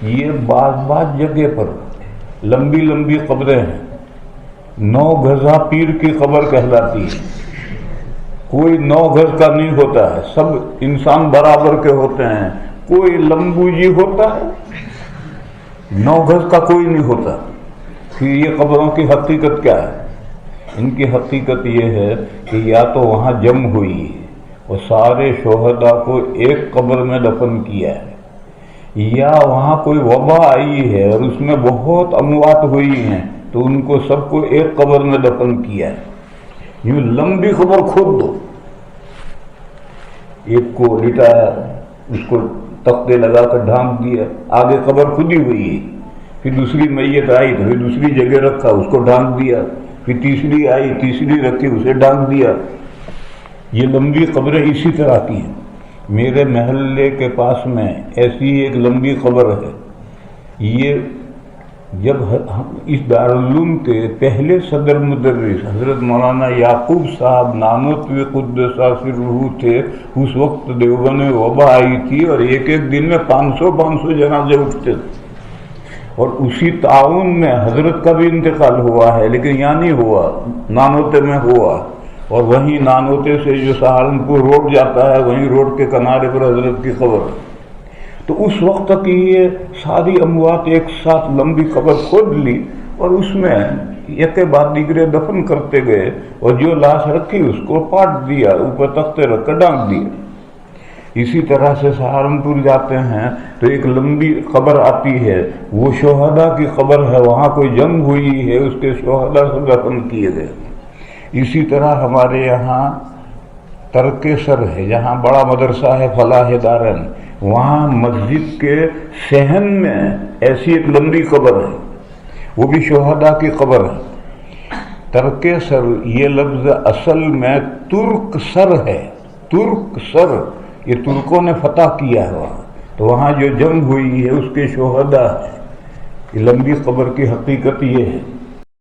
یہ بعض جگہ پر لمبی لمبی قبریں ہیں، 9 گزا پیر کی قبر کہلاتی ہے۔ کوئی 9 گز کا نہیں ہوتا ہے، سب انسان برابر کے ہوتے ہیں۔ کوئی لمبو جی ہوتا ہے، 9 گز کا کوئی نہیں ہوتا۔ پھر یہ قبروں کی حقیقت کیا ہے؟ ان کی حقیقت یہ ہے کہ یا تو وہاں جم ہوئی ہے اور سارے شہداء کو ایک قبر میں دفن کیا ہے، یا وہاں کوئی وبا آئی ہے اور اس میں بہت اموات ہوئی ہیں تو ان کو سب کو ایک قبر میں دفن کیا ہے۔ یوں لمبی قبر کھود دو، ایک کو لٹایا، اس کو تختے لگا کر ڈھانپ دیا، آگے قبر کھدی ہوئی ہے، پھر دوسری میت آئی تو پھر دوسری جگہ رکھا، اس کو ڈھانپ دیا، پھر تیسری آئی، تیسری رکھی، اسے ڈھانپ دیا۔ یہ لمبی قبریں اسی طرح کی ہیں۔ میرے محلے کے پاس میں ایسی ایک لمبی قبر ہے۔ یہ جب اس دارالعلوم کے پہلے صدر مدرس حضرت مولانا یعقوب صاحب نانوتوی قدس سرہ تھے، اس وقت دیوبند میں وبا آئی تھی اور ایک دن میں 500 جنازے اٹھتے تھے، اور اسی تعاون میں حضرت کا بھی انتقال ہوا ہے، لیکن یہاں نہیں ہوا، نانوتے میں ہوا، اور وہیں نانوتے سے جو سہارنپور روڈ جاتا ہے وہیں روڈ کے کنارے پر حضرت کی قبر۔ تو اس وقت کی یہ ساری اموات ایک ساتھ لمبی قبر کھود لی اور اس میں یک کے بعد دیگرے دفن کرتے گئے، اور جو لاش رکھی اس کو پاٹ دیا، اوپر تختے رکھ کر ڈانپ دیا۔ اسی طرح سے سہارنپور جاتے ہیں تو ایک لمبی قبر آتی ہے، وہ شہداء کی قبر ہے، وہاں کوئی جنگ ہوئی ہے، اس کے شہداء سے دفن کیے گئے۔ اسی طرح ہمارے یہاں ترک سر ہے، جہاں بڑا مدرسہ ہے فلاح دارین، وہاں مسجد کے صحن میں ایسی ایک لمبی قبر ہے، وہ بھی شہداء کی قبر ہے۔ ترک سر یہ لفظ اصل میں ترک سر ہے، ترک سر، یہ ترکوں نے فتح کیا ہے وہاں، تو وہاں جو جنگ ہوئی ہے اس کے شہداء ہیں۔ یہ لمبی قبر کی حقیقت یہ ہے۔